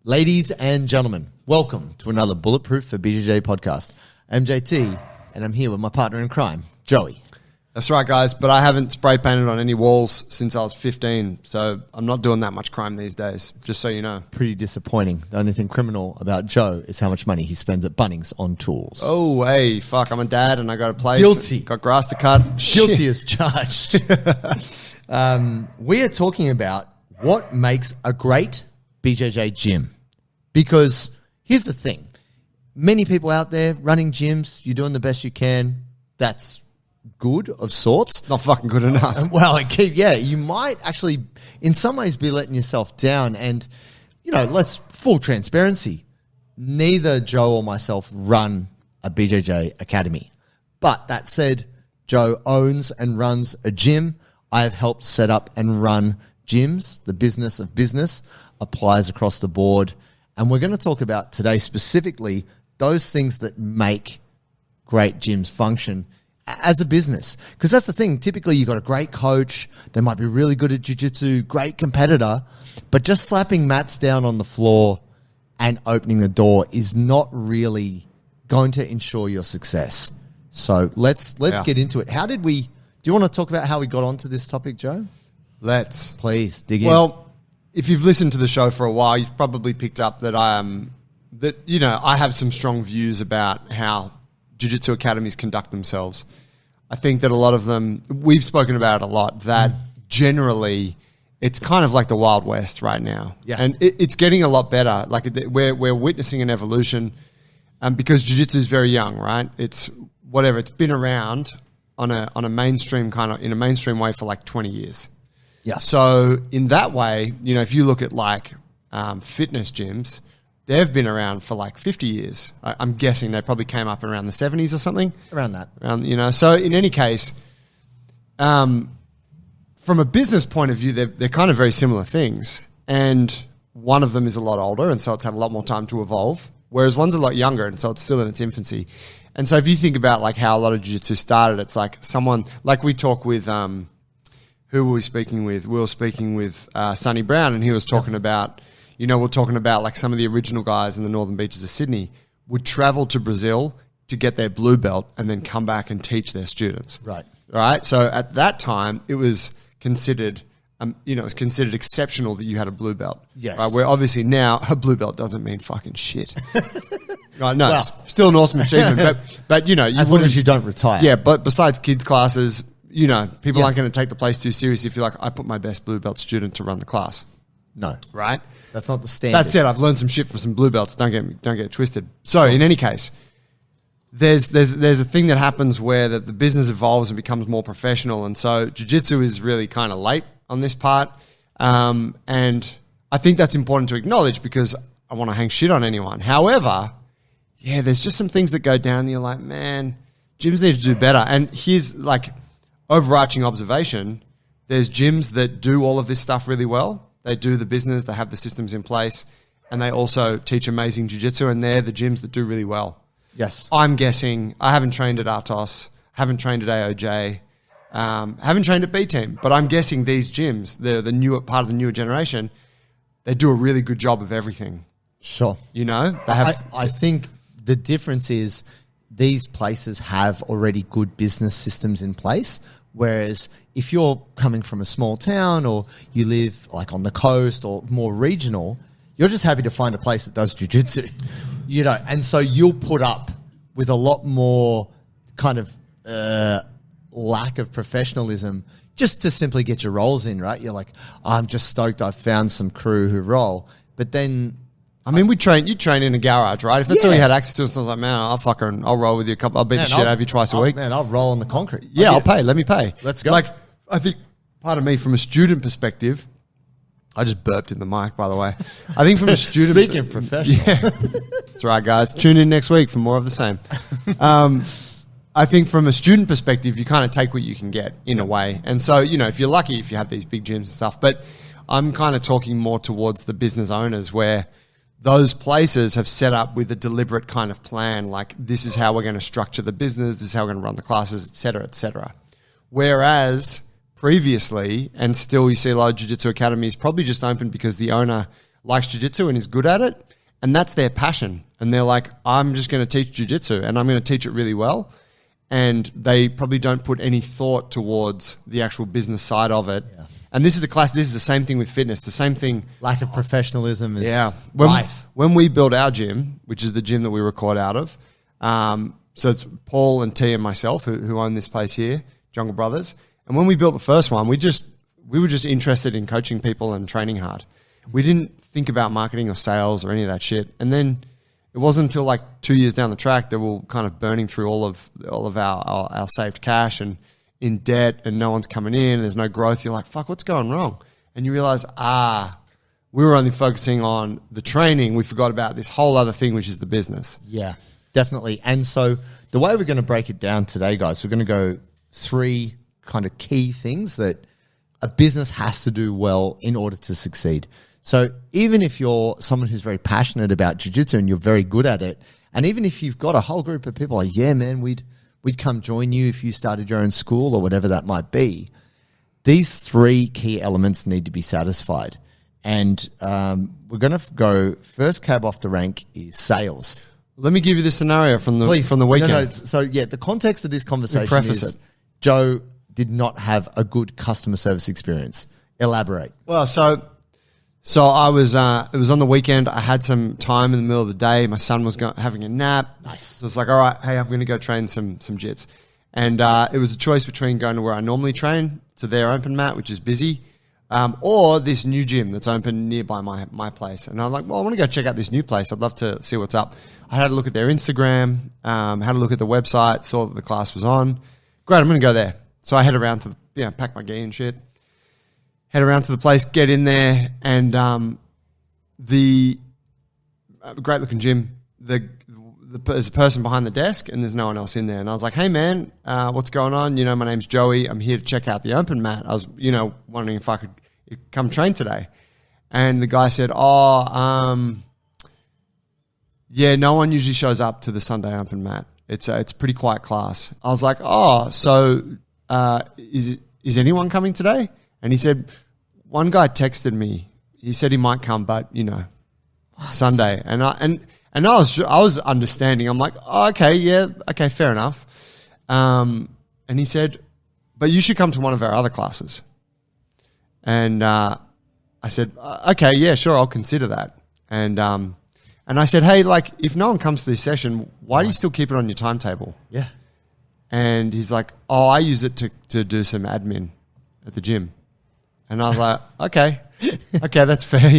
Ladies and gentlemen, welcome to another Bulletproof for BJJ podcast. I'm JT, and I'm here with my partner in crime, Joey. That's right, guys, but I haven't spray painted on any walls since I was 15, so I'm not doing that much crime these days, just so you know. Pretty disappointing. The only thing criminal about Joe is how much money he spends at Bunnings on tools. Oh, hey, fuck, I'm a dad and I got a place. Guilty. Got grass to cut. Guilty as charged. We are talking about what makes a great BJJ gym. Because here's the thing. Many people out there running gyms, you're doing the best you can. That's good of sorts. Not fucking good enough. Well, you might actually in some ways be letting yourself down. And, let's full transparency. Neither Joe or myself run a BJJ Academy. But that said, Joe owns and runs a gym. I have helped set up and run gyms. The business of business applies across the board. And we're going to talk about today specifically those things that make great gyms function as a business. Because that's the thing. Typically, you've got a great coach. They might be really good at jiu-jitsu, great competitor. But just slapping mats down on the floor and opening the door is not really going to ensure your success. So let's get into it. Do you want to talk about how we got onto this topic, Joe? Let's. Please, dig in. Well, if you've listened to the show for a while, you've probably picked up that I have some strong views about how jiu-jitsu academies conduct themselves. I think that a lot of them, we've spoken about it a lot, that generally it's kind of like the Wild West right now. Yeah. And it's getting a lot better. Like we're witnessing an evolution because jiu-jitsu is very young, right? It's been around on a mainstream in a mainstream way for like 20 years. Yeah. So in that way, if you look at like fitness gyms, they've been around for like 50 years. I'm guessing they probably came up around the 70s or something. Around that. So in any case, from a business point of view, they're kind of very similar things. And one of them is a lot older, and so it's had a lot more time to evolve, whereas one's a lot younger, and so it's still in its infancy. And so if you think about like how a lot of jiu-jitsu started, it's like someone, like we talk with... who were we speaking with? We were speaking with Sonny Brown, and he was talking about, we're talking about like some of the original guys in the northern beaches of Sydney would travel to Brazil to get their blue belt and then come back and teach their students. Right. Right. So at that time, it was considered, exceptional that you had a blue belt. Yes. Right? Where obviously now a blue belt doesn't mean fucking shit. Right, no, it's still an awesome achievement, but as long as you don't retire. Yeah, but besides kids classes, people aren't going to take the place too seriously if you're like, I put my best blue belt student to run the class. No. Right? That's not the standard. That said, I've learned some shit from some blue belts. Don't get it twisted. So in any case, there's a thing that happens where the business evolves and becomes more professional. And so jiu-jitsu is really kind of late on this part. And I think that's important to acknowledge because I want to hang shit on anyone. However, there's just some things that go down and you're like, man, gyms need to do better. And here's like... overarching observation, there's gyms that do all of this stuff really well. They do the business, they have the systems in place, and they also teach amazing jiu-jitsu, and they're the gyms that do really well. Yes. I'm guessing, I haven't trained at Artos, haven't trained at AOJ, haven't trained at B-Team, but I'm guessing these gyms, they're the newer part of the newer generation, they do a really good job of everything. Sure. I think the difference is these places have already good business systems in place. Whereas if you're coming from a small town or you live like on the coast or more regional, you're just happy to find a place that does jiu-jitsu, and so you'll put up with a lot more kind of lack of professionalism just to simply get your rolls in, right? You're like, I'm just stoked I've found some crew who roll. But then... you train in a garage, right? If that's all you had access to, so I was like, man, I'll roll with you I'll beat the shit out of you twice a week. Man, I'll roll on the concrete. Yeah, I'll pay. Let me pay. Let's go. Like, I think part of me from a student perspective, I just burped in the mic, by the way. I think from a student... Speaking of professional. Yeah. That's right, guys. Tune in next week for more of the same. I think from a student perspective, you kind of take what you can get in a way. And so, if you're lucky, if you have these big gyms and stuff, but I'm kind of talking more towards the business owners where those places have set up with a deliberate kind of plan, like this is how we're going to structure the business, this is how we're going to run the classes, et cetera, et cetera. Whereas previously, and still you see a lot of jiu-jitsu academies probably just open because the owner likes jiu-jitsu and is good at it, and that's their passion. And they're like, I'm just going to teach jiu-jitsu and I'm going to teach it really well. And they probably don't put any thought towards the actual business side of it. Yeah. And this is the same thing with fitness, the same thing. Lack of professionalism is life. When we build our gym, which is the gym that we record out of, so it's Paul and T and myself who own this place here, Jungle Brothers. And when we built the first one, we were just interested in coaching people and training hard. We didn't think about marketing or sales or any of that shit. And then it wasn't until like 2 years down the track that we're kind of burning through all of our saved cash and in debt, and no one's coming in. There's no growth. You're like, fuck, what's going wrong? And you realize, we were only focusing on the training. We forgot about this whole other thing, which is the business. Yeah, definitely. And so the way we're going to break it down today, guys, we're going to go 3 kind of key things that a business has to do well in order to succeed. So even if you're someone who's very passionate about jiu-jitsu and you're very good at it, and even if you've got a whole group of people like, yeah, man, we'd come join you if you started your own school or whatever that might be, these 3 key elements need to be satisfied. And we're going to go first cab off the rank is sales. Let me give you the scenario from the weekend. No, so yeah, the context of this conversation is Joe did not have a good customer service experience. Elaborate. Well, so I was, it was on the weekend. I had some time in the middle of the day. My son was having a nap. Nice. So I was like, all right, hey, I'm going to go train some jits. And it was a choice between going to where I normally train, to their open mat, which is busy, or this new gym that's open nearby my place. And I'm like, well, I want to go check out this new place. I'd love to see what's up. I had a look at their Instagram, had a look at the website, saw that the class was on. Great, I'm going to go there. So I head around to pack my gear and shit. Head around to the place, get in there, and the great looking gym. There's a person behind the desk, and there's no one else in there. And I was like, "Hey, man, what's going on? You know, my name's Joey. I'm here to check out the open mat. I was, wondering if I could come train today." And the guy said, yeah, no one usually shows up to the Sunday open mat. It's a pretty quiet class." I was like, so is anyone coming today? And he said, one guy texted me. He said he might come, but what? Sunday. And I was understanding. I'm like, okay, fair enough. And he said, but you should come to one of our other classes. And I said, okay, yeah, sure, I'll consider that. And I said, hey, like, if no one comes to this session, why do you still keep it on your timetable? Yeah. And he's like, I use it to do some admin at the gym. And I was like, okay, that's fair,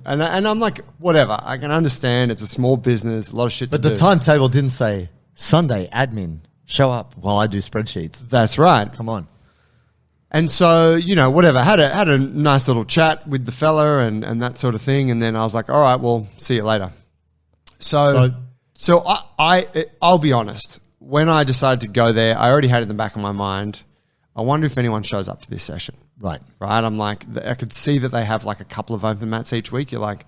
And I'm like, whatever. I can understand. It's a small business, a lot of shit to do. But the timetable didn't say Sunday admin, show up while I do spreadsheets. That's right. Come on. And so, whatever. Had a nice little chat with the fella and that sort of thing. And then I was like, all right, well, see you later. So I'll be honest. When I decided to go there, I already had in the back of my mind, I wonder if anyone shows up to this session. Right. I'm like, I could see that they have like a couple of open mats each week. You're like,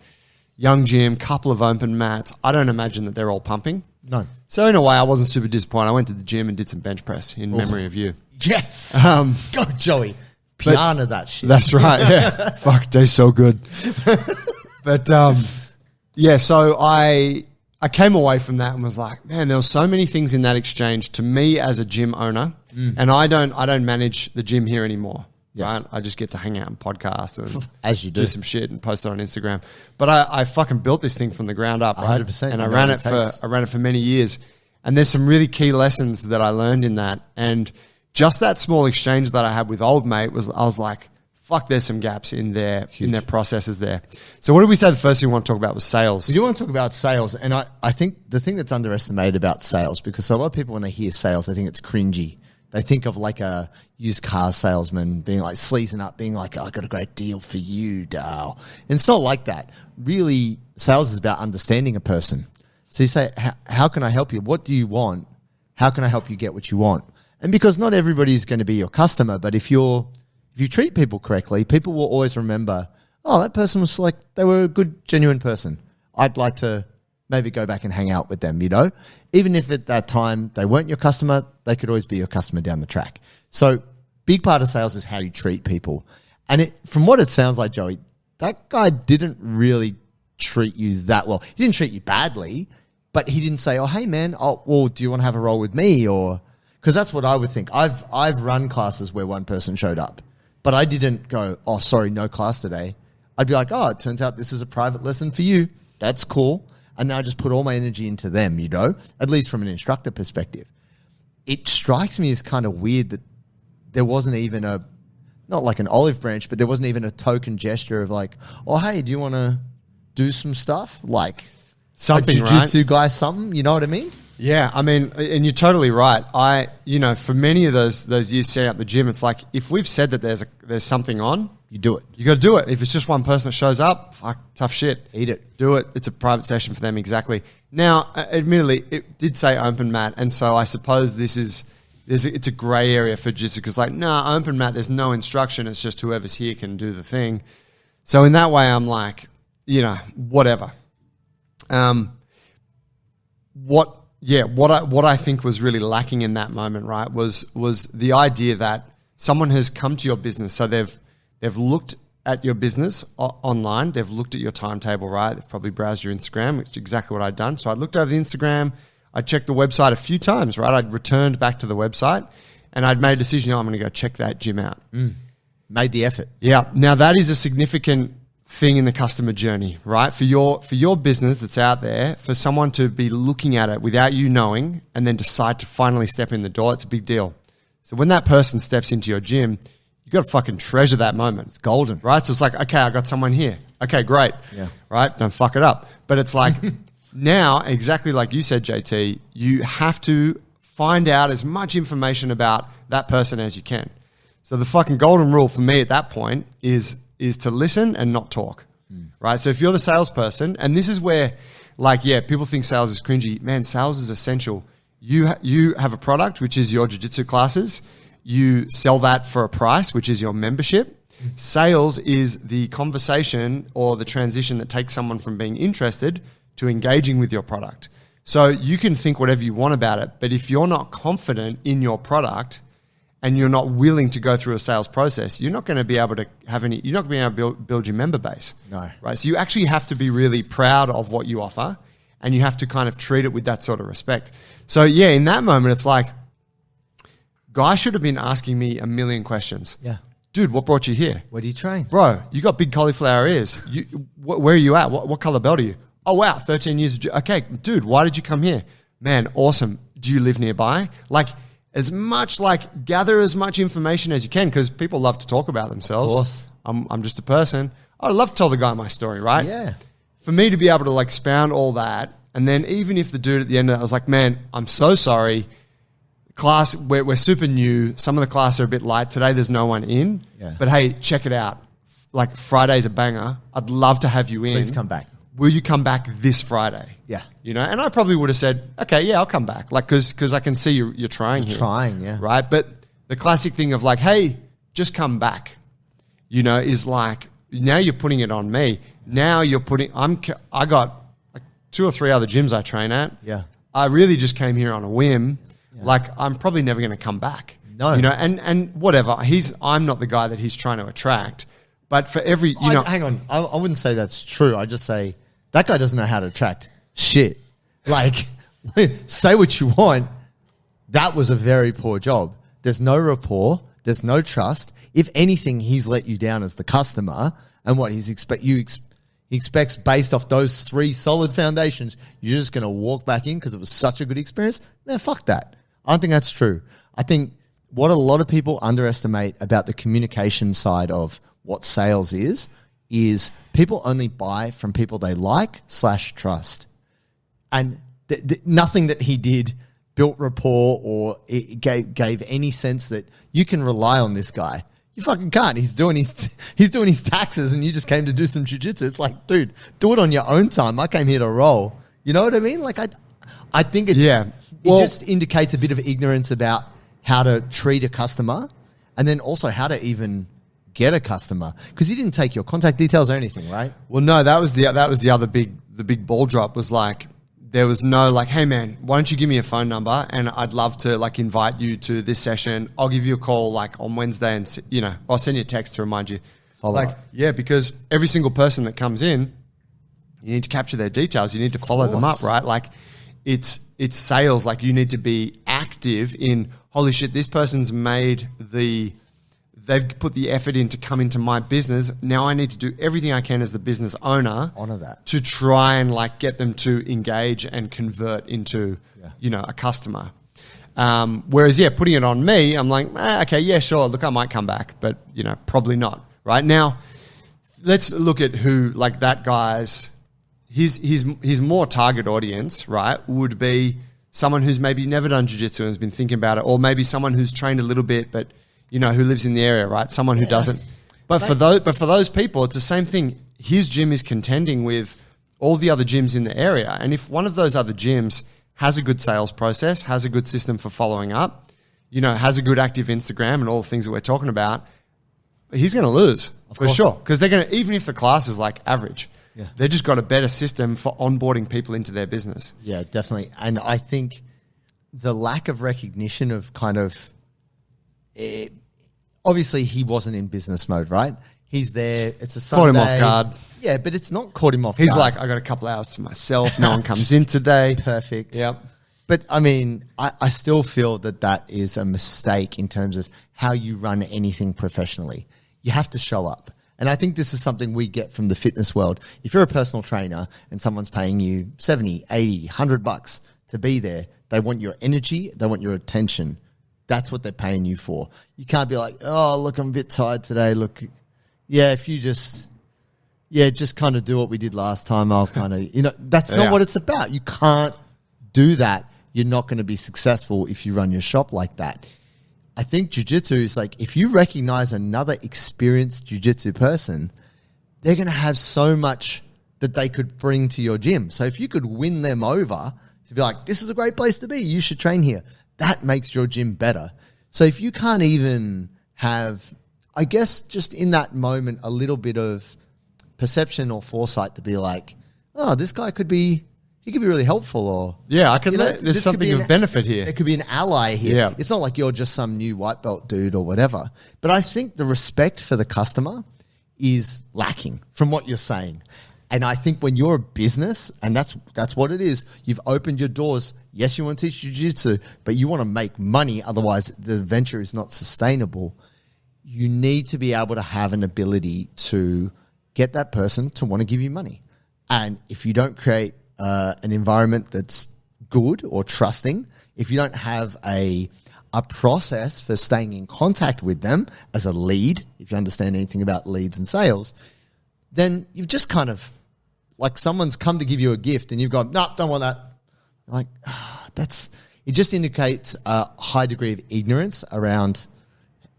young gym, couple of open mats. I don't imagine that they're all pumping. No. So in a way, I wasn't super disappointed. I went to the gym and did some bench press in memory of you. Yes. Go, Joey. Piano that shit. That's right. Yeah. Fuck, they're so good. But so I came away from that and was like, man, there were so many things in that exchange to me as a gym owner, and I don't manage the gym here anymore. Yes. Right? I just get to hang out and podcast and as you do some shit and post it on Instagram. But I fucking built this thing from the ground up, right? 100%. And I ran it for many years. And there's some really key lessons that I learned in that. And just that small exchange that I had with old mate I was like, fuck, there's some gaps in their processes there. So what did we say the first thing we want to talk about was sales? We do want to talk about sales. And I think the thing that's underestimated about sales, because a lot of people, when they hear sales, they think it's cringy. They think of like a used car salesman being like sleazing up, being like, I got a great deal for you, Dale. And it's not like that. Really, sales is about understanding a person. So you say, how can I help you? What do you want? How can I help you get what you want? And because not everybody is going to be your customer, but if you treat people correctly, people will always remember, that person was like, they were a good, genuine person. I'd like to maybe go back and hang out with them, Even if at that time they weren't your customer, they could always be your customer down the track. So big part of sales is how you treat people. And from what it sounds like, Joey, that guy didn't really treat you that well. He didn't treat you badly, but he didn't say, oh, hey, man, well, do you want to have a roll with me? Or because that's what I would think. I've run classes where one person showed up, but I didn't go, oh, sorry, no class today. I'd be like, oh, it turns out this is a private lesson for you. That's cool. And then I just put all my energy into them, at least from an instructor perspective. It strikes me as kind of weird that there wasn't even not like an olive branch, but there wasn't even a token gesture of like, oh, hey, do you want to do some stuff? Like something, a jiu-jitsu guy, something, you know what I mean? Yeah, I mean, and you're totally right. For many of those years setting up the gym, it's like if we've said that there's something on, you do it. You got to do it. If it's just one person that shows up, fuck, tough shit. Eat it. Do it. It's a private session for them, exactly. Now, admittedly, it did say open mat, and so I suppose it's a grey area for jiu-jitsu because open mat, there's no instruction. It's just whoever's here can do the thing. So in that way, I'm like, whatever. What I think was really lacking in that moment, right, was the idea that someone has come to your business. So they've looked at your business online. They've looked at your timetable, right? They've probably browsed your Instagram, which is exactly what I'd done. So I looked over the Instagram. I checked the website a few times, right? I'd returned back to the website and I'd made a decision, I'm going to go check that gym out. Made the effort. Yeah. Now that is a significant thing in the customer journey, right? For your business that's out there, for someone to be looking at it without you knowing and then decide to finally step in the door, it's a big deal. So when that person steps into your gym, you got to fucking treasure that moment. It's golden, right? So it's like, okay, I got someone here. Okay, great. Yeah. Right? Don't fuck it up. But it's like now, exactly like you said, JT, you have to find out as much information about that person as you can. So the fucking golden rule for me at that point is to listen and not talk, right? So if you're the salesperson, and this is where, people think sales is cringy. Man, sales is essential. You have a product, which is your jiu-jitsu classes. You sell that for a price, which is your membership. Sales is the conversation or the transition that takes someone from being interested to engaging with your product. So you can think whatever you want about it, but if you're not confident in your product and you're not willing to go through a sales process, you're not going to be able to you're not going to be able to build your member base. No. Right? So you actually have to be really proud of what you offer and you have to kind of treat it with that sort of respect. So yeah, in that moment, it's like, guy should have been asking me a million questions. Yeah. Dude, what brought you here? Where do you train? Bro, you got big cauliflower ears. Where are you at? What color belt are you? Oh, wow, 13 years. Okay, dude, why did you come here? Man, awesome. Do you live nearby? Gather as much information as you can because people love to talk about themselves. Of course. I'm just a person. I'd love to tell the guy my story, right? Yeah. For me to be able to expound all that, and then even if the dude at the end of that was like, man, I'm so sorry. Class, we're super new. Some of the classes are a bit light. Today there's no one in. Yeah. But hey, check it out. Friday's a banger. I'd love to have you in. Please come back. Will you come back this Friday? Yeah. And I probably would have said, okay, yeah, I'll come back. Because I can see you're trying here. Trying, yeah. Right? But the classic thing of hey, just come back, is now you're putting it on me. Now you're putting, I got 2 or 3 other gyms I train at. Yeah. I really just came here on a whim. Yeah. I'm probably never going to come back. No. And whatever. I'm not the guy that he's trying to attract. But for every, hang on. I wouldn't say that's true. I just say that guy doesn't know how to attract shit. Say what you want. That was a very poor job. There's no rapport. There's no trust. If anything, he's let you down as the customer. And what he expects based off those 3 solid foundations, you're just going to walk back in because it was such a good experience. Man, fuck that. I don't think that's true. I think what a lot of people underestimate about the communication side of what sales is people only buy from people they like/trust. And nothing that he did built rapport or it gave any sense that you can rely on this guy. You fucking can't. He's doing his taxes and you just came to do some jiu-jitsu. It's like, dude, do it on your own time. I came here to roll. You know what I mean? I think it's it just indicates a bit of ignorance about how to treat a customer and then also how to even get a customer because he didn't take your contact details or anything, right? Well, no, that was the other big ball drop was there was no hey man, why don't you give me a phone number and I'd love to invite you to this session. I'll give you a call on Wednesday and I'll send you a text to remind you. follow up. Yeah, because every single person that comes in, you need to capture their details. You need to follow them up, right? Like it's sales. Like you need to be active in, holy shit, this person's they've put the effort in to come into my business. Now I need to do everything I can as the business owner, honor that, to try and like get them to engage and convert into, a customer. Whereas, putting it on me, I'm like, okay, yeah, sure. Look, I might come back, but probably not. Right now, let's look at who like that guy's his more target audience, right? Would be someone who's maybe never done jiu-jitsu and has been thinking about it, or maybe someone who's trained a little bit, but who lives in the area, right? Someone who doesn't. But for those people, it's the same thing. His gym is contending with all the other gyms in the area, and if one of those other gyms has a good sales process, has a good system for following up, has a good active Instagram and all the things that we're talking about, he's going to lose for sure. Because they're going to, even if the class is like average, they've just got a better system for onboarding people into their business. Yeah, definitely. And I think the lack of recognition of kind of, obviously he wasn't in business mode, right? He's there. It's a Sunday. Caught him off guard. Yeah, but it's not caught him off guard. He's like, I got a couple hours to myself. No one comes in today. Perfect. Yep. But I mean, I still feel that is a mistake in terms of how you run anything professionally. You have to show up. And I think this is something we get from the fitness world. If you're a personal trainer and someone's paying you 70, 80, $100 to be there, they want your energy, they want your attention. That's what they're paying you for. You can't be like, oh, look, I'm a bit tired today. Look, if you just kind of do what we did last time, I'll kind of, that's not what it's about. You can't do that. You're not going to be successful if you run your shop like that. I think jiu-jitsu is like, if you recognize another experienced jiu-jitsu person, they're going to have so much that they could bring to your gym. So if you could win them over to be like, this is a great place to be, you should train here, that makes your gym better. So if you can't even have, I guess, just in that moment, a little bit of perception or foresight to be like, oh, this guy could be really helpful, or I can. There's something of benefit here. There could be an ally here. Yeah. It's not like you're just some new white belt dude or whatever. But I think the respect for the customer is lacking from what you're saying. And I think when you're a business, and that's what it is, you've opened your doors. Yes, you want to teach jiu-jitsu, but you want to make money. Otherwise, the venture is not sustainable. You need to be able to have an ability to get that person to want to give you money. And if you don't create an environment that's good or trusting, if you don't have a process for staying in contact with them as a lead, if you understand anything about leads and sales, then you've just kind of, like someone's come to give you a gift and you've gone, no, don't want that. Like, it just indicates a high degree of ignorance around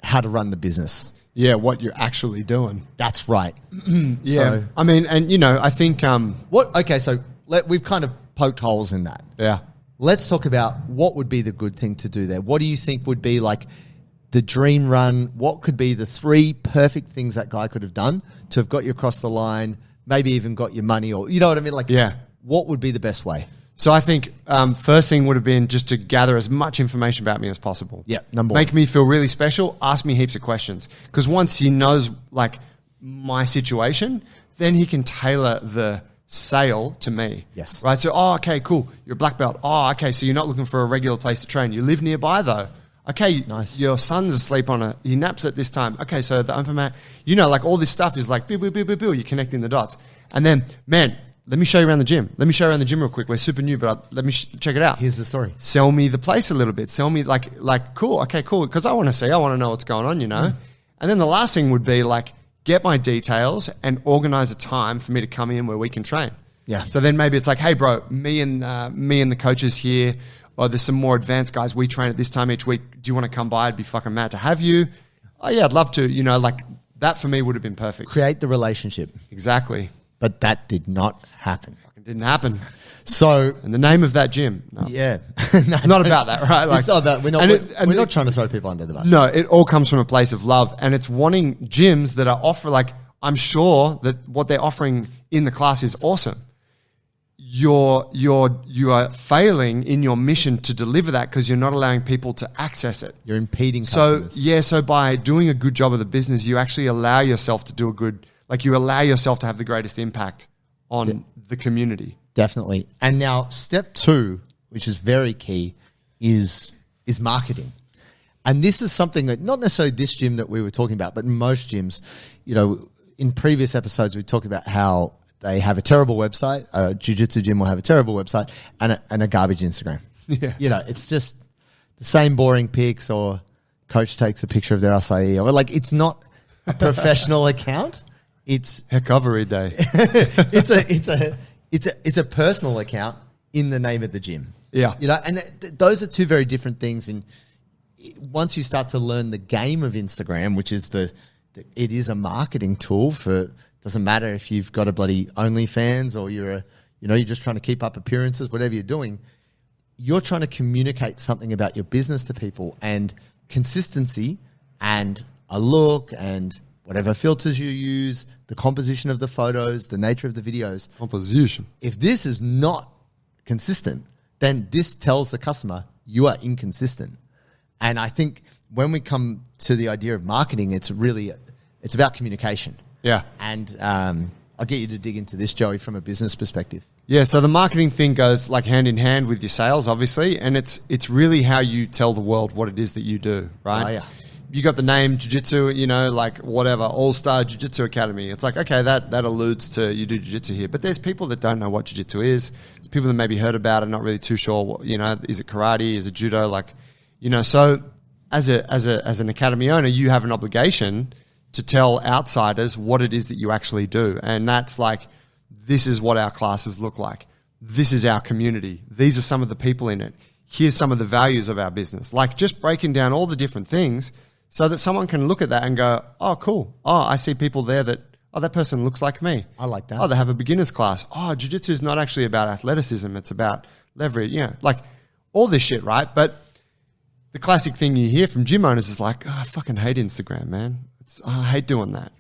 how to run the business. Yeah, what you're actually doing. That's right. Yeah. So, I mean, and I think... so we've kind of poked holes in that. Yeah. Let's talk about what would be the good thing to do there. What do you think would be like the dream run? What could be the 3 perfect things that guy could have done to have got you across the line, maybe even got your money, or you know what I mean? Like, what would be the best way? So I think first thing would have been just to gather as much information about me as possible. Yeah, number 1. Make me feel really special. Ask me heaps of questions. Because once he knows like my situation, then he can tailor the sale to me. Yes. Right? So, okay, cool. You're a black belt. Oh, okay, so you're not looking for a regular place to train. You live nearby though. Okay, nice. Your son's asleep he naps at this time. Okay, so the open mat, like all this stuff is like, you're connecting the dots. And then, man, let me show you around the gym. Let me show you around the gym real quick. We're super new, but let me check it out. Here's the story. Sell me the place a little bit. Sell me like cool. Okay, cool. Because I want to know what's going on, And then the last thing would be like, get my details and organize a time for me to come in where we can train. Yeah. So then maybe it's like, hey, bro, me and the coaches here, or there's some more advanced guys. We train at this time each week. Do you want to come by? It'd be fucking mad to have you. Oh yeah, I'd love to. Like that for me would have been perfect. Create the relationship. Exactly. But that did not happen. Fucking didn't happen. So, and the name of that gym. No. Yeah. No, not about that, right? Like, it's not about, we're not trying to throw people under the bus. No, it all comes from a place of love, and it's wanting gyms that are I'm sure that what they're offering in the class is awesome. you are failing in your mission to deliver that because you're not allowing people to access it. You're impeding customers. So by doing a good job of the business, you actually allow yourself to do you allow yourself to have the greatest impact on the community. Definitely. And now step 2, which is very key, is marketing. And this is something that not necessarily this gym that we were talking about, but most gyms, in previous episodes, we talked about how they have a terrible website. A jiu-jitsu gym will have a terrible website and a garbage Instagram. Yeah. It's just the same boring pics, or coach takes a picture of their acai, or it's not a professional account. It's recovery day. it's a personal account in the name of the gym. Yeah. And those are two very different things. And once you start to learn the game of Instagram, which is it is a marketing tool for, doesn't matter if you've got a bloody OnlyFans or you're just trying to keep up appearances, whatever you're doing, you're trying to communicate something about your business to people, and consistency and a look and whatever filters you use, the composition of the photos, the nature of the videos. Composition. If this is not consistent, then this tells the customer you are inconsistent. And I think when we come to the idea of marketing, it's about communication. Yeah. And I'll get you to dig into this, Joey, from a business perspective. Yeah, so the marketing thing goes like hand in hand with your sales, obviously, and it's really how you tell the world what it is that you do, right? Oh, yeah. You got the name jiu-jitsu, like whatever, All-Star Jiu-Jitsu Academy. It's like, okay, that alludes to you do jiu-jitsu here. But there's people that don't know what jiu-jitsu is. There's people that maybe heard about it, not really too sure, is it karate, is it judo? So as an academy owner, you have an obligation to tell outsiders what it is that you actually do. And that's like, this is what our classes look like. This is our community. These are some of the people in it. Here's some of the values of our business. Like just breaking down all the different things so that someone can look at that and go, oh, cool. Oh, I see people there that person looks like me. I like that. Oh, they have a beginner's class. Oh, jiu-jitsu is not actually about athleticism. It's about leverage, like all this shit, right? But the classic thing you hear from gym owners is like, oh, I fucking hate Instagram, man. I hate doing that.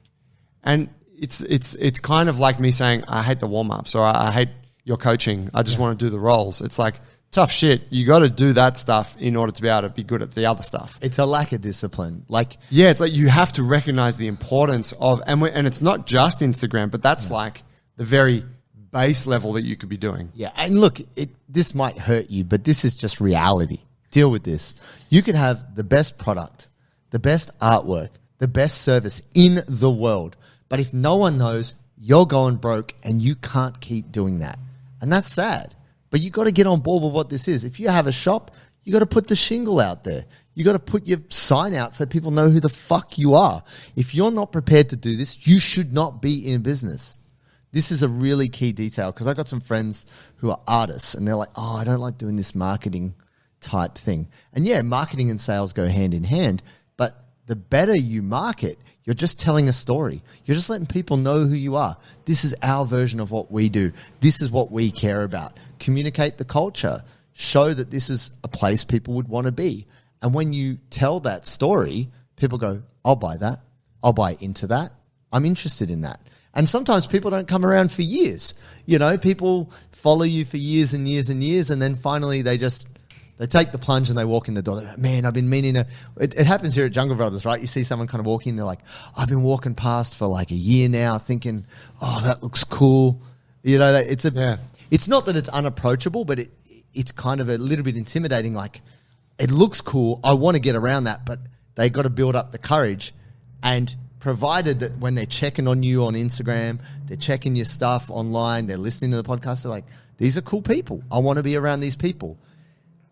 And it's kind of like me saying, I hate the warm-ups, or I hate your coaching. I just want to do the rolls. It's like, tough shit. You got to do that stuff in order to be able to be good at the other stuff. It's a lack of discipline. It's like you have to recognize the importance of, and it's not just Instagram, but that's like the very base level that you could be doing. Yeah. And look, this might hurt you, but this is just reality. Deal with this. You could have the best product, the best artwork, the best service in the world. But if no one knows, you're going broke and you can't keep doing that. And that's sad. But you got to get on board with what this is. If you have a shop, you got to put the shingle out there. You got to put your sign out so people know who the fuck you are. If you're not prepared to do this, you should not be in business. This is a really key detail, because I got some friends who are artists and they're like, oh, I don't like doing this marketing type thing. And yeah, marketing and sales go hand in hand, but the better you market, you're just telling a story. You're just letting people know who you are. This is our version of what we do. This is what we care about. Communicate the culture. Show that this is a place people would want to be. And when you tell that story, people go, I'll buy that. I'll buy into that. I'm interested in that. And sometimes people don't come around for years. People follow you for years and years and years, and then finally they take the plunge and they walk in the door. They're like, man, I've been meaning to... It happens here at Jungle Brothers, right? You see someone kind of walking, they're like, I've been walking past for like a year now thinking, oh, that looks cool. It's not that it's unapproachable, but it's kind of a little bit intimidating. Like, it looks cool. I want to get around that, but they got to build up the courage. And provided that when they're checking on you on Instagram, they're checking your stuff online, they're listening to the podcast, they're like, these are cool people. I want to be around these people.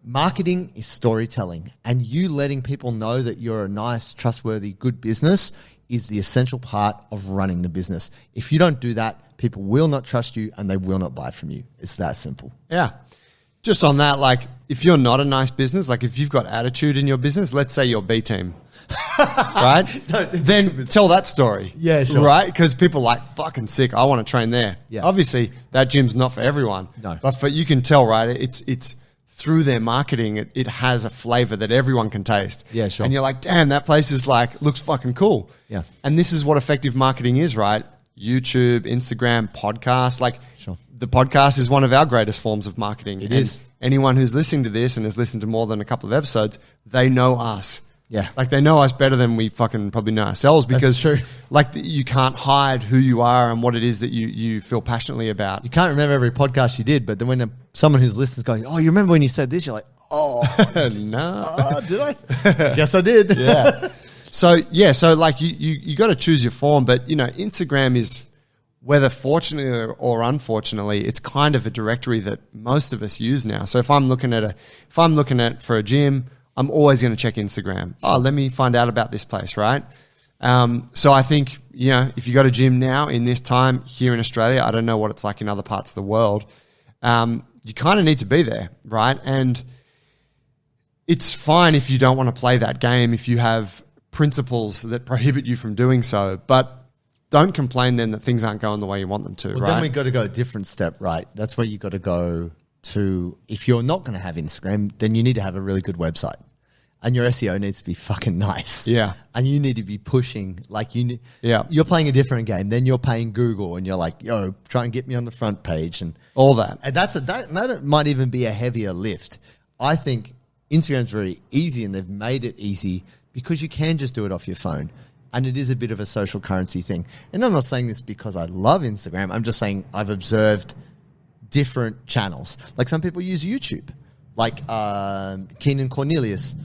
Marketing is storytelling, and you letting people know that you're a nice, trustworthy, good business is the essential part of running the business. If you don't do that, people will not trust you and they will not buy from you. It's that simple. Yeah. Just on that, like, if you're not a nice business, like if you've got attitude in your business, let's say you're B team, right? Then tell that story. Yeah, sure. Right? Because people are like, fucking sick, I want to train there. Yeah. Obviously, that gym's not for everyone. No. But you can tell, right? It's through their marketing, it has a flavor that everyone can taste. Yeah, sure. And you're like, damn, that place is like, looks fucking cool. Yeah. And this is what effective marketing is, right? YouTube, Instagram, podcasts. Like, sure. the podcast is one of our greatest forms of marketing. It is. Anyone who's listening to this and has listened to more than a couple of episodes, they know us. Yeah. Like they know us better than we fucking probably know ourselves, because That's true. like you can't hide who you are and what it is that you feel passionately about. You can't remember every podcast you did, but then when someone who's listening is going, oh, you remember when you said this? You're like, oh, No. did I? Yes, I did. Yeah. So like you got to choose your form, but Instagram is, whether fortunately or unfortunately, it's kind of a directory that most of us use now. So if I'm looking at for a gym, I'm always going to check Instagram. Oh, let me find out about this place, right? So I think, if you got a gym now in this time here in Australia, I don't know what it's like in other parts of the world. You kind of need to be there, right? And it's fine if you don't want to play that game, if you have principles that prohibit you from doing so, but don't complain then that things aren't going the way you want them to, Well, right? then we got to go a different step, right? That's where you got to go to. If you're not going to have Instagram, then you need to have a really good website, and your SEO needs to be fucking nice. Yeah. And you need to be pushing Yeah. You're playing a different game. Then you're paying Google, and you're like, yo, try and get me on the front page and all that. And that might even be a heavier lift. I think Instagram's very easy, and they've made it easy because you can just do it off your phone. And it is a bit of a social currency thing. And I'm not saying this because I love Instagram. I'm just saying I've observed different channels. Like some people use YouTube, like Keenan Cornelius.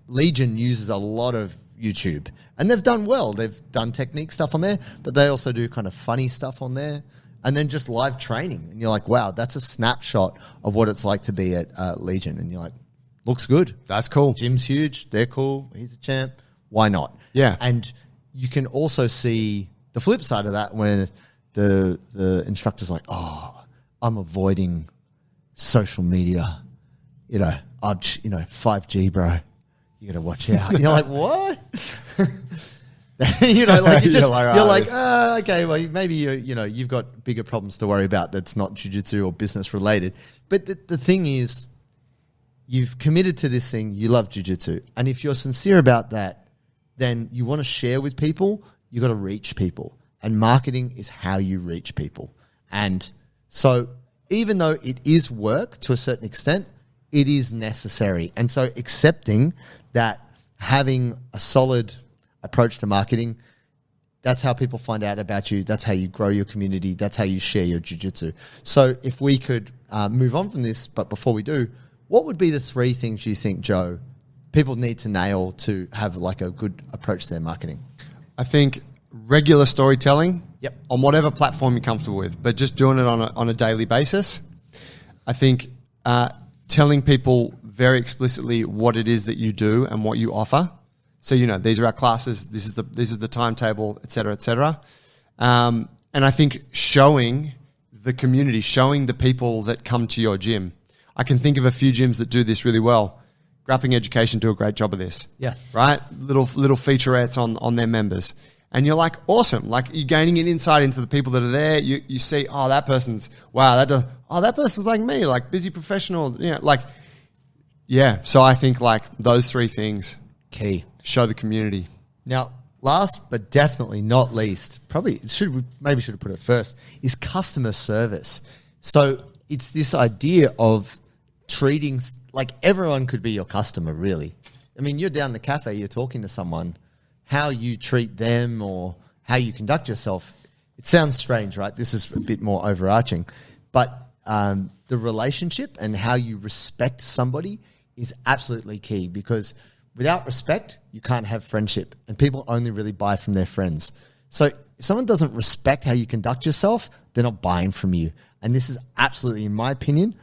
Legion uses a lot of YouTube, and they've done well. They've done technique stuff on there, but they also do kind of funny stuff on there. And then just live training. And you're like, wow, that's a snapshot of what it's like to be at Legion. And you're like, looks good. That's cool. Jim's huge. They're cool. He's a champ. Why not? Yeah. And you can also see the flip side of that when the instructor's like, oh, I'm avoiding social media. 5G, bro. You got to watch out. And you're like, what? You're like, okay, well, maybe you've got bigger problems to worry about that's not jiu-jitsu or business related. But the thing is, you've committed to this thing. You love jiu-jitsu. And if you're sincere about that, then you want to share with people, you got to reach people. And marketing is how you reach people. And so even though it is work to a certain extent, it is necessary. And so accepting that, having a solid approach to marketing, that's how people find out about you. That's how you grow your community. That's how you share your jiu-jitsu. So if we could move on from this, but before we do, what would be the 3 things you think, Joe, people need to nail to have like a good approach to their marketing? I think regular storytelling. Yep. On whatever platform you're comfortable with, but just doing it on a daily basis. I think telling people very explicitly what it is that you do and what you offer. So, these are our classes, this is the timetable, et cetera, et cetera. And I think showing the community, showing the people that come to your gym. I can think of a few gyms that do this really well. Grappling Education do a great job of this. Yeah. Right? Little featurettes on their members. And you're like, awesome. Like you're gaining an insight into the people that are there. You see, oh, that person's, wow, that person's like me, like busy professional. So I think like those 3 things. Key. Show the community. Now, last but definitely not least, maybe should have put it first, is customer service. So it's this idea of treating, like everyone could be your customer, really. I mean, you're down the cafe, you're talking to someone, how you treat them or how you conduct yourself. It sounds strange, right? This is a bit more overarching. But the relationship and how you respect somebody is absolutely key, because without respect, you can't have friendship, and people only really buy from their friends. So if someone doesn't respect how you conduct yourself, they're not buying from you. And this is absolutely, in my opinion,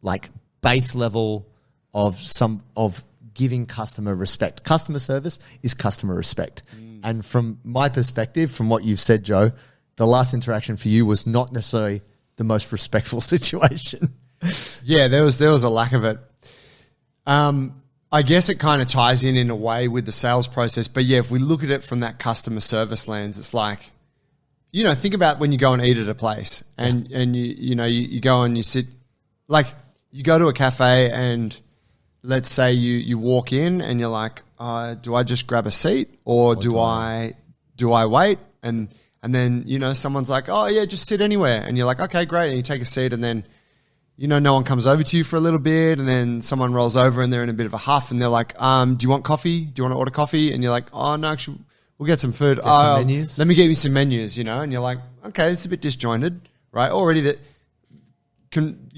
like base level of giving customer respect. Customer service is customer respect. And from my perspective, from what you've said, Joe, the last interaction for you was not necessarily the most respectful situation. Yeah, there was a lack of it. I guess it kind of ties in a way with the sales process. But yeah, if we look at it from that customer service lens, it's like, think about when you go and eat at a place and you go and you sit, like you go to a cafe and let's say you walk in and you're like, do I just grab a seat or do I wait? And And then, someone's like, oh yeah, just sit anywhere. And you're like, okay, great. And you take a seat, and then, no one comes over to you for a little bit, and then someone rolls over and they're in a bit of a huff, and they're like, do you want coffee? Do you want to order coffee? And you're like, oh no, actually, we'll get some food. Some menus? Let me get you some menus, and you're like, okay, it's a bit disjointed, right? Already that can,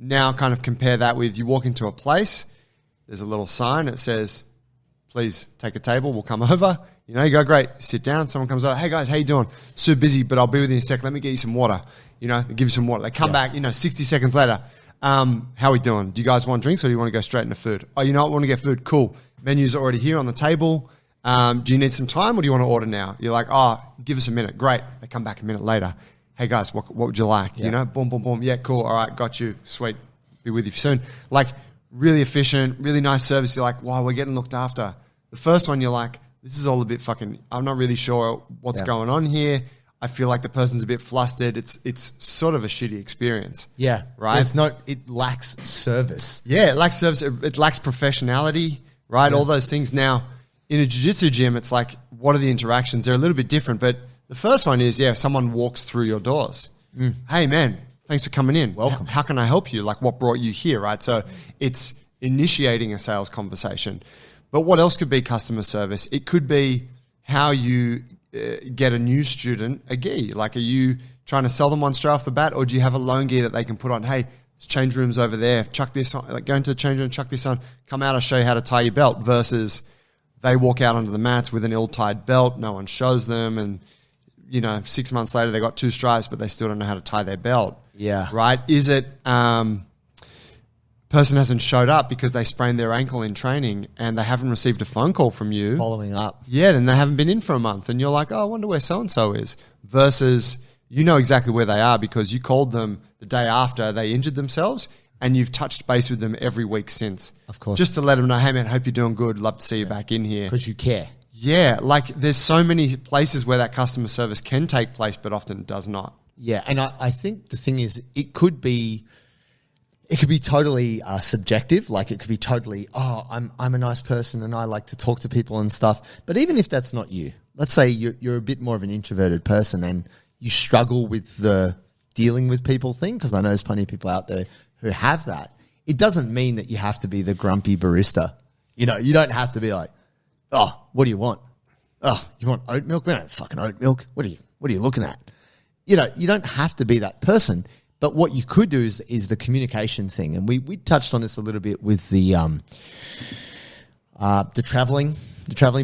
now kind of compare that with you walk into a place, there's a little sign that says, please take a table, we'll come over. You go, great, sit down. Someone comes over, hey guys, how you doing? Super busy, but I'll be with you in a sec. Let me get you some water. They give you some water. They come back, 60 seconds later. How are we doing? Do you guys want drinks, or do you want to go straight into food? Oh, you know what? We want to get food. Cool. Menu's already here on the table. Do you need some time, or do you want to order now? You're like, oh, give us a minute. Great. They come back a minute later. Hey guys, what would you like? Boom, boom, boom. Yeah, cool. All right, got you. Sweet. Be with you soon. Like, really efficient, really nice service. You're like, wow, we're getting looked after. The first one, you're like, this is all a bit fucking, I'm not really sure what's going on here. I feel like the person's a bit flustered. It's sort of a shitty experience. Yeah. Right? It lacks service. Yeah, it lacks service. It lacks professionality, right? Yeah. All those things. Now, in a jiu-jitsu gym, it's like, what are the interactions? They're a little bit different, but the first one is, someone walks through your doors. Hey man, thanks for coming in. Welcome. How can I help you? Like, what brought you here, right? So it's initiating a sales conversation. But what else could be customer service? It could be how you get a new student a gi. Like, are you trying to sell them one straight off the bat, or do you have a loan gear that they can put on? Hey, there's change rooms over there. Chuck this on. Like, go into the change room, chuck this on. Come out, I'll show you how to tie your belt. Versus they walk out onto the mats with an ill-tied belt. No one shows them, and 6 months later they got 2 stripes, but they still don't know how to tie their belt. Yeah. Right? Is it person hasn't showed up because they sprained their ankle in training and they haven't received a phone call from you. Following up. Yeah, then they haven't been in for a month, and you're like, oh, I wonder where so-and-so is. Versus you know exactly where they are because you called them the day after they injured themselves, and you've touched base with them every week since. Of course. Just to let them know, hey man, hope you're doing good. Love to see you back in here. Because you care. Yeah, like there's so many places where that customer service can take place, but often it does not. Yeah, and I think the thing is, it could be totally subjective. Like, it could be totally, I'm a nice person and I like to talk to people and stuff. But even if that's not you, let's say you're a bit more of an introverted person and you struggle with the dealing with people thing, because I know there's plenty of people out there who have that. It doesn't mean that you have to be the grumpy barista. You don't have to be like, oh, what do you want? Oh, you want oat milk? We don't have fucking oat milk. What are you looking at? You don't have to be that person. But what you could do is the communication thing. And we touched on this a little bit with the traveling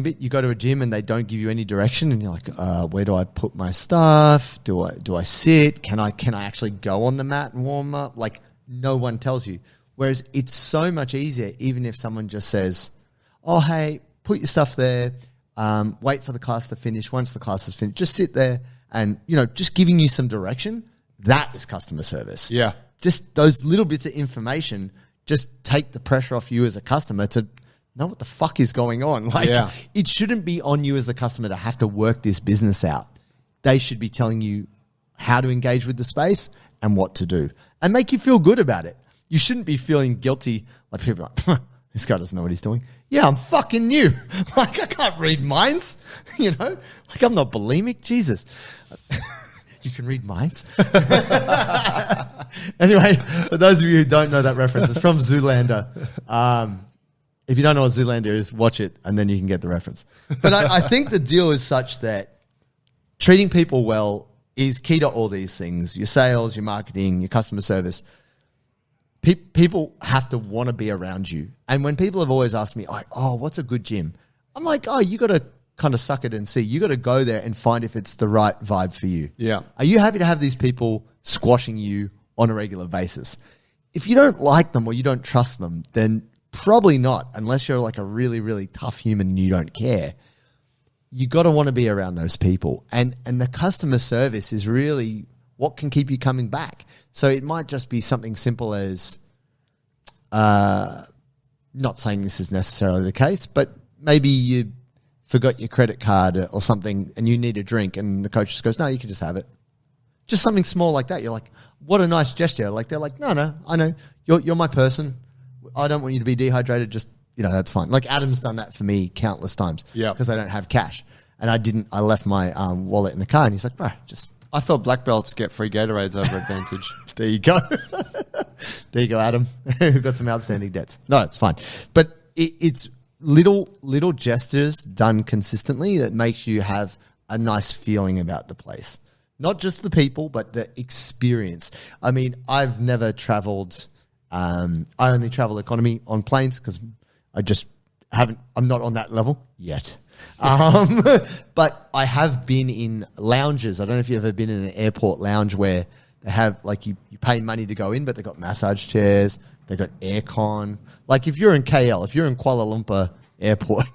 bit. You go to a gym and they don't give you any direction, and you're like, where do I put my stuff? Do I sit? Can I actually go on the mat and warm up? Like, no one tells you. Whereas it's so much easier, even if someone just says, oh, hey, put your stuff there. Wait for the class to finish. Once the class is finished, just sit there and, just giving you some direction. That is customer service. Yeah. Just those little bits of information just take the pressure off you as a customer to know what the fuck is going on. Like, It shouldn't be on you as the customer to have to work this business out. They should be telling you how to engage with the space and what to do and make you feel good about it. You shouldn't be feeling guilty. Like, people are like, this guy doesn't know what he's doing. Yeah, I'm fucking new. Like, I can't read minds, Like, I'm not bulimic. Jesus. You can read minds. Anyway, for those of you who don't know that reference, it's from Zoolander. If you don't know what Zoolander is, watch it and then you can get the reference. But I think the deal is such that treating people well is key to all these things. Your sales, your marketing, your customer service. People have to want to be around you. And when people have always asked me, like, oh, what's a good gym? I'm like, oh, you got to kind of suck it and see. You got to go there and find if it's the right vibe for you. Yeah. Are you happy to have these people squashing you on a regular basis? If you don't like them or you don't trust them, then probably not, unless you're like a really, really tough human and you don't care. You got to want to be around those people. And the customer service is really what can keep you coming back. So it might just be something simple as, not saying this is necessarily the case, but maybe you forgot your credit card or something and you need a drink and the coach just goes, no, you can just have it. Just something small like that. You're like, what a nice gesture. Like, they're like, no, I know. You're my person. I don't want you to be dehydrated. Just, that's fine. Like, Adam's done that for me countless times. Yeah. Because I don't have cash. and I left my wallet in the car, and he's like, bro, just. I thought black belts get free Gatorades over Advantage. There you go. There you go, Adam. We've got some outstanding debts. No, it's fine. But it's little gestures done consistently that makes you have a nice feeling about the place. Not just the people, but the experience. I mean, I've never traveled. I only travel economy on planes because I just I'm not on that level yet. But I have been in lounges. I don't know if you've ever been in an airport lounge where they have, like, you pay money to go in, but they've got massage chairs, they've got aircon. Like, if you're in KL, if you're in Kuala Lumpur airport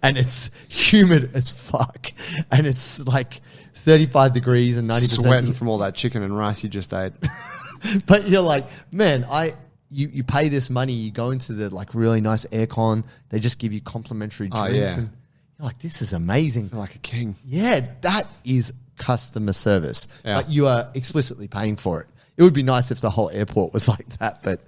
and it's humid as fuck and it's like 35 degrees and 90% sweating from all that chicken and rice you just ate. But you're like, man, you pay this money, you go into the like really nice aircon, they just give you complimentary drinks. And you're like, this is amazing. I feel like a king. Yeah, that is customer service. Yeah. But you are explicitly paying for it. It would be nice if the whole airport was like that, but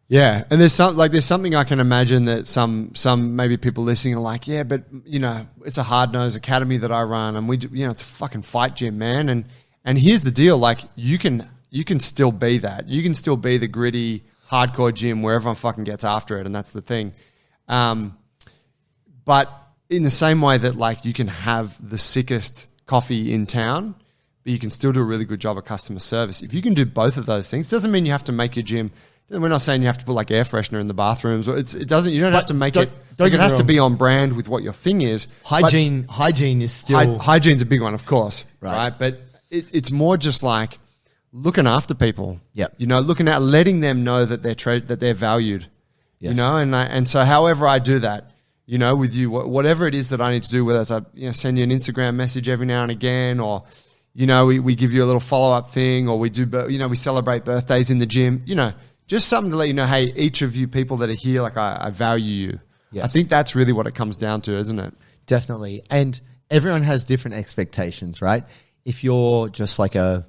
yeah. And there's something I can imagine that some maybe people listening are like, yeah, but it's a hard-nosed academy that I run, and it's a fucking fight gym, man. And here's the deal, like you can still be that. You can still be the gritty, hardcore gym where everyone fucking gets after it, and that's the thing. But in the same way that like you can have the sickest coffee in town, but you can still do a really good job of customer service. If you can do both of those things, doesn't mean you have to make your gym. We're not saying you have to put like air freshener in the bathrooms. It doesn't. You don't have to make it. Like it has to be on brand with what your thing is. Hygiene is still hygiene's a big one, of course, right? But it's more just like looking after people. Yep. Letting them know that they're valued. Yes. And so however I do that, with you, whatever it is that I need to do, whether it's send you an Instagram message every now and again, or we give you a little follow up thing, or we do we celebrate birthdays in the gym. Just something to let you know, hey, each of you people that are here, like I value you. Yes. I think that's really what it comes down to, isn't it? Definitely. And everyone has different expectations, right? If you're just like just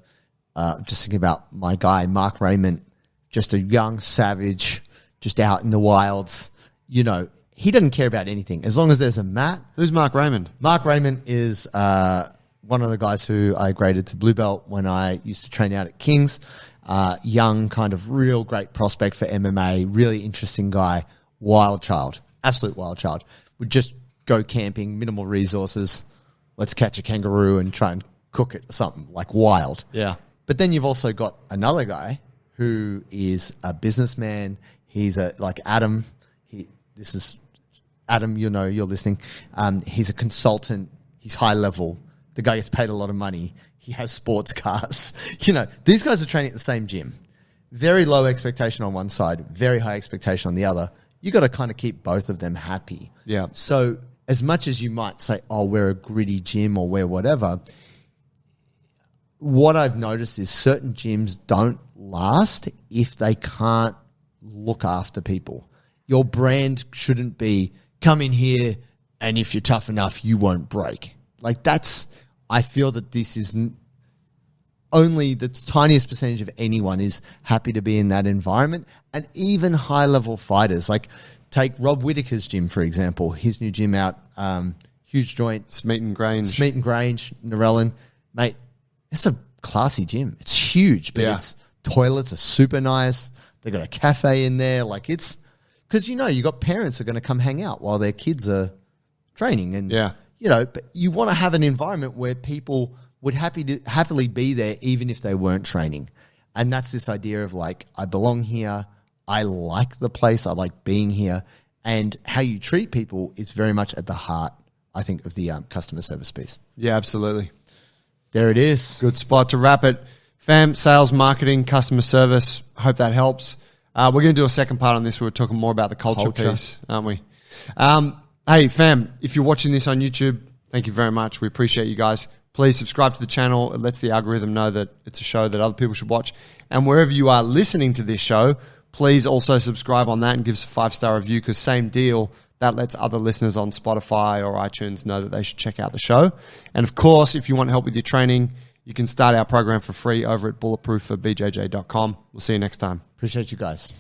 thinking about my guy, Mark Raymond, just a young savage, just out in the wilds, he doesn't care about anything. As long as there's a mat. Who's Mark Raymond? Mark Raymond is one of the guys who I graded to blue belt when I used to train out at King's. Young, kind of real great prospect for MMA, really interesting guy, wild child, absolute wild child. Would just go camping, minimal resources. Let's catch a kangaroo and try and cook it or something, like wild. Yeah. But then you've also got another guy who is a businessman. He's like Adam. This is Adam, you're listening. He's a consultant. He's high level. The guy gets paid a lot of money. He has sports cars. These guys are training at the same gym. Very low expectation on one side, very high expectation on the other. You got to kind of keep both of them happy. Yeah. So as much as you might say, oh, we're a gritty gym or we're whatever, what I've noticed is certain gyms don't last if they can't look after people. Your brand shouldn't be, come in here and if you're tough enough, you won't break. Like I feel that this is only the tiniest percentage of anyone is happy to be in that environment. And even high-level fighters, like take Rob Whittaker's gym, for example, his new gym out, huge joint. Smeaton Grange, Narellan. Mate, it's a classy gym. It's huge, but its toilets are super nice. They got a cafe in there. Like it's, because you got parents who are going to come hang out while their kids are training. And, but you want to have an environment where people would happily be there even if they weren't training. And that's this idea of like, I belong here. I like the place. I like being here. And how you treat people is very much at the heart, I think, of the customer service piece. Yeah, absolutely. There it is. Good spot to wrap it. Fam, sales, marketing, customer service. Hope that helps. We're going to do a second part on this where we're talking more about the culture piece, aren't we? Hey, fam, if you're watching this on YouTube, thank you very much. We appreciate you guys. Please subscribe to the channel. It lets the algorithm know that it's a show that other people should watch. And wherever you are listening to this show, please also subscribe on that and give us a 5-star review, because same deal, that lets other listeners on Spotify or iTunes know that they should check out the show. And of course, if you want help with your training, you can start our program for free over at bulletproof for BJJ.com. We'll see you next time. Appreciate you guys.